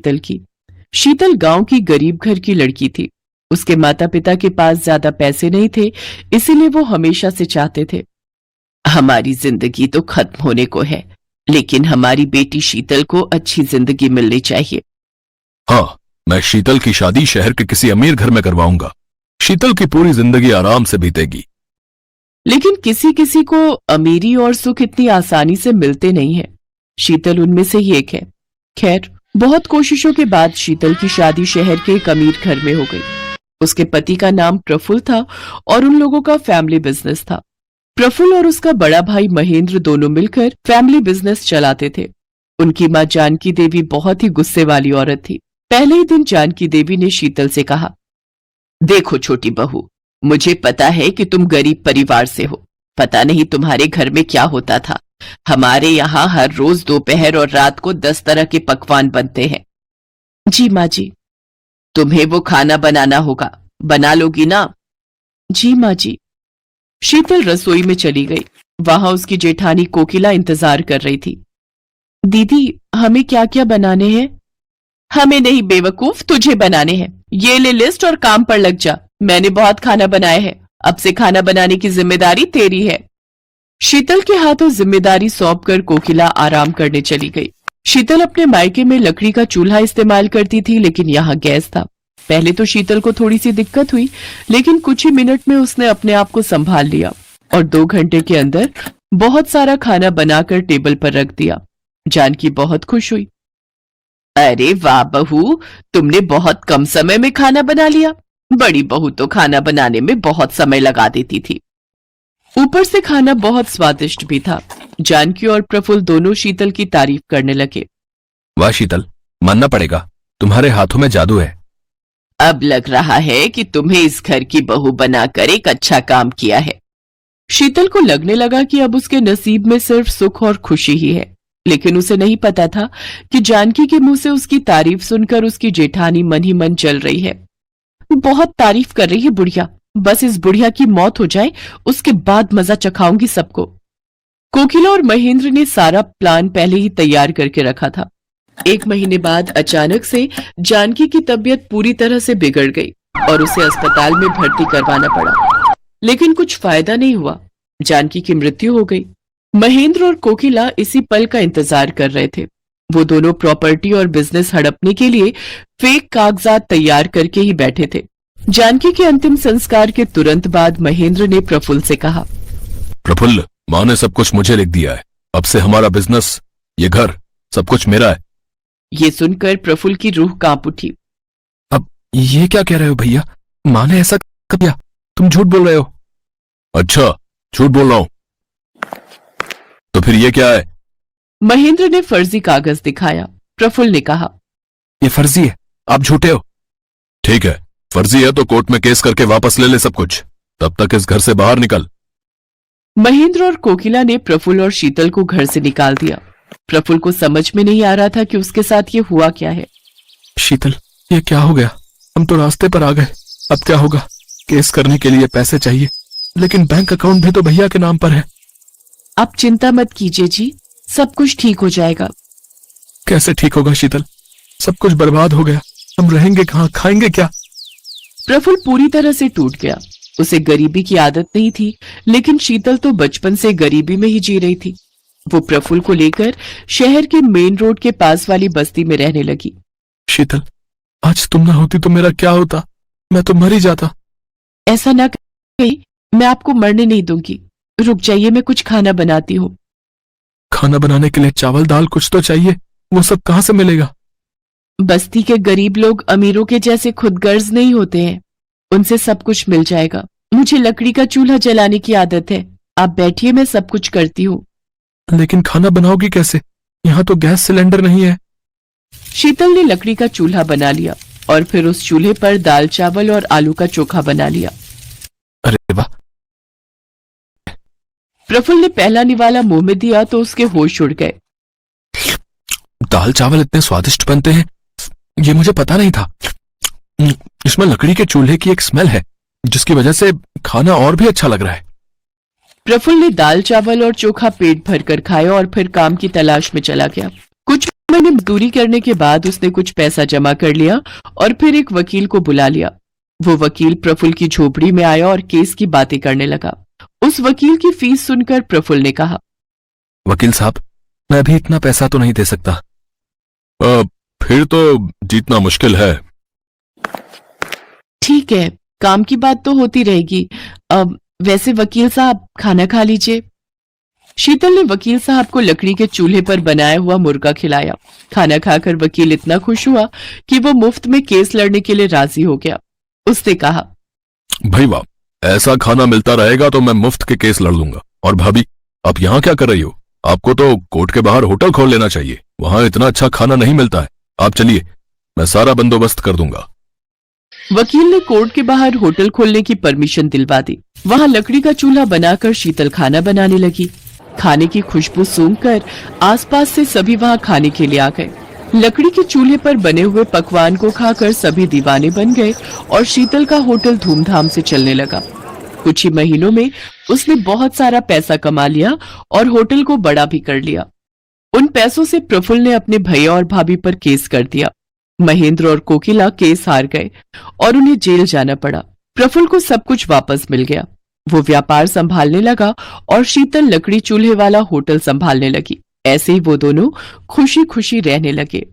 शीतल की। शीतल गांव की गरीब घर की लड़की थी। उसके माता पिता के पास ज्यादा पैसे नहीं थे, इसीलिए वो हमेशा से चाहते थे, हमारी जिंदगी तो खत्म होने को है, लेकिन हमारी बेटी शीतल को अच्छी जिंदगी मिलनी चाहिए। हाँ, मैं शीतल की शादी शहर के किसी अमीर घर में करवाऊंगा। शीतल की पूरी जिंदगी आराम से बीतेगी। लेकिन किसी किसी को अमीरी और सुख इतनी आसानी से मिलते नहीं है। शीतल उनमें से ही एक है। खैर, बहुत कोशिशों के बाद शीतल की शादी शहर के एक अमीर घर में हो गई। उसके पति का नाम प्रफुल्ल था और उन लोगों का फैमिली बिजनेस था। प्रफुल्ल और उसका बड़ा भाई महेंद्र दोनों मिलकर फैमिली बिजनेस चलाते थे। उनकी मां जानकी देवी बहुत ही गुस्से वाली औरत थी। पहले ही दिन जानकी देवी ने शीतल से कहा, देखो छोटी बहू, मुझे पता है कि तुम गरीब परिवार से हो। पता नहीं तुम्हारे घर में क्या होता था। हमारे यहाँ हर रोज दोपहर और रात को 10 तरह के पकवान बनते हैं। जी माँ जी। तुम्हें वो खाना बनाना होगा, बना लोगी ना? जी माँ जी। शीतल रसोई में चली गई। वहां उसकी जेठानी कोकिला इंतजार कर रही थी। दीदी, हमें क्या क्या बनाने हैं? हमें नहीं बेवकूफ, तुझे बनाने हैं। ये ले लिस्ट और काम पर लग जा। मैंने बहुत खाना बनाया है, अब से खाना बनाने की जिम्मेदारी तेरी है। शीतल के हाथों जिम्मेदारी सौंपकर कोकिला आराम करने चली गई। शीतल अपने मायके में लकड़ी का चूल्हा इस्तेमाल करती थी, लेकिन यहाँ गैस था। पहले तो शीतल को थोड़ी सी दिक्कत हुई, लेकिन कुछ ही मिनट में उसने अपने आप को संभाल लिया और 2 घंटे के अंदर बहुत सारा खाना बनाकर टेबल पर रख दिया। जानकी बहुत खुश हुई। अरे वाह बहू, तुमने बहुत कम समय में खाना बना लिया। बड़ी बहू तो खाना बनाने में बहुत समय लगा देती थी। ऊपर से खाना बहुत स्वादिष्ट भी था। जानकी और प्रफुल्ल दोनों शीतल की तारीफ करने लगे। वाह शीतल, मानना पड़ेगा, तुम्हारे हाथों में जादू है। अब लग रहा है कि तुम्हें इस घर की बहू बनाकर एक अच्छा काम किया है। शीतल को लगने लगा कि अब उसके नसीब में सिर्फ सुख और खुशी ही है, लेकिन उसे नहीं पता था कि जानकी के मुंह से उसकी तारीफ सुनकर उसकी जेठानी मन ही मन चल रही है। बहुत तारीफ कर रही है बुढ़िया, बस इस बुढ़िया की मौत हो जाए, उसके बाद मजा चखाऊंगी सबको। कोकिला और महेंद्र ने सारा प्लान पहले ही तैयार करके रखा था। 1 महीने बाद अचानक से जानकी की तबीयत पूरी तरह से बिगड़ गई और उसे अस्पताल में भर्ती करवाना पड़ा, लेकिन कुछ फायदा नहीं हुआ। जानकी की मृत्यु हो गई। महेंद्र और कोकिला इसी पल का इंतजार कर रहे थे। वो दोनों प्रॉपर्टी और बिजनेस हड़पने के लिए फेक कागजात तैयार करके ही बैठे थे। जानकी के अंतिम संस्कार के तुरंत बाद महेंद्र ने प्रफुल्ल से कहा, प्रफुल्ल, माँ ने सब कुछ मुझे लिख दिया है। अब से हमारा बिजनेस, ये घर, सब कुछ मेरा है। ये सुनकर प्रफुल्ल की रूह कांप उठी। अब ये क्या कह रहे हो भैया? माँ ने ऐसा कब किया? तुम झूठ बोल रहे हो। अच्छा, झूठ बोल रहा हूं तो फिर ये क्या है? महेंद्र ने फर्जी कागज दिखाया। प्रफुल्ल ने कहा, ये फर्जी है, आप झूठे हो। ठीक है, फर्जी है तो कोर्ट में केस करके वापस ले ले सब कुछ। तब तक इस घर से बाहर निकल। महेंद्र और कोकिला ने प्रफुल्ल और शीतल को घर से निकाल दिया। प्रफुल्ल को समझ में नहीं आ रहा था कि उसके साथ ये हुआ क्या है। शीतल, ये क्या हो गया? हम तो रास्ते पर आ गए, अब क्या होगा? केस करने के लिए पैसे चाहिए, लेकिन बैंक अकाउंट भी तो भैया के नाम पर है। आप चिंता मत कीजिए जी, सब कुछ ठीक हो जाएगा। कैसे ठीक होगा शीतल? सब कुछ बर्बाद हो गया, हम रहेंगे कहाँ, खाएंगे क्या? प्रफुल्ल पूरी तरह से टूट गया। उसे गरीबी की आदत नहीं थी, लेकिन शीतल तो बचपन से गरीबी में ही जी रही थी। वो प्रफुल्ल को लेकर शहर के मेन रोड के पास वाली बस्ती में रहने लगी। शीतल, आज तुम ना होती तो मेरा क्या होता? मैं तो मर ही जाता। ऐसा ना कहिए, मैं आपको मरने नहीं दूंगी। रुक जाइए, मैं कुछ खाना बनाती हूँ। खाना बनाने के लिए चावल दाल कुछ तो चाहिए, वो सब कहाँ से मिलेगा? बस्ती के गरीब लोग अमीरों के जैसे खुदगर्ज नहीं होते हैं, उनसे सब कुछ मिल जाएगा। मुझे लकड़ी का चूल्हा जलाने की आदत है। आप बैठिए, मैं सब कुछ करती हूँ। लेकिन खाना बनाओगी कैसे? यहाँ तो गैस सिलेंडर नहीं है। शीतल ने लकड़ी का चूल्हा बना लिया और फिर उस चूल्हे पर दाल चावल और आलू का चोखा बना लिया। अरे वाह! प्रफुल्ल ने पहला निवाला मुंह में दिया तो उसके होश उड़ गए। दाल चावल इतने स्वादिष्ट बनते हैं, ये मुझे पता नहीं था। इसमें लकड़ी के चूल्हे की एक स्मेल है, जिसकी वजह से खाना और भी अच्छा लग रहा है। प्रफुल्ल ने दाल चावल और चोखा पेट भर कर खाया और फिर काम की तलाश में चला गया। कुछ महीने मजदूरी करने के बाद उसने कुछ पैसा जमा कर लिया और फिर एक वकील को बुला लिया। वो वकील प्रफुल्ल की झोपड़ी में आया और केस की बातें करने लगा। उस वकील की फीस सुनकर प्रफुल्ल ने कहा, वकील साहब, मैं अभी इतना पैसा तो नहीं दे सकता। फिर तो जीतना मुश्किल है। ठीक है, काम की बात तो होती रहेगी। अब वैसे वकील साहब, खाना खा लीजिए। शीतल ने वकील साहब को लकड़ी के चूल्हे पर बनाया हुआ मुर्गा खिलाया। खाना खाकर वकील इतना खुश हुआ कि वो मुफ्त में केस लड़ने के लिए राजी हो गया। उसने कहा, भाई वाह, ऐसा खाना मिलता रहेगा तो मैं मुफ्त के केस लड़ लूंगा। और भाभी, आप यहाँ क्या कर रही हो? आपको तो कोर्ट के बाहर होटल खोल लेना चाहिए, वहां इतना अच्छा खाना नहीं मिलता है। आप चलिए, मैं सारा बंदोबस्त कर दूंगा। वकील ने कोर्ट के बाहर होटल खोलने की परमिशन दिलवा दी। वहां लकड़ी का चूल्हा बनाकर शीतल खाना बनाने लगी। खाने की खुशबू सूंघकर आसपास से सभी वहां खाने के लिए आ गए। लकड़ी के चूल्हे पर बने हुए पकवान को खाकर सभी दीवाने बन गए और शीतल का होटल धूमधाम से चलने लगा। कुछ ही महीनों में उसने बहुत सारा पैसा कमा लिया और होटल को बड़ा भी कर लिया। उन पैसों से प्रफुल्ल ने अपने भैया और भाभी पर केस कर दिया। महेंद्र और कोकिला केस हार गए और उन्हें जेल जाना पड़ा। प्रफुल्ल को सब कुछ वापस मिल गया। वो व्यापार संभालने लगा और शीतल लकड़ी चूल्हे वाला होटल संभालने लगी। ऐसे ही वो दोनों खुशी खुशी रहने लगे।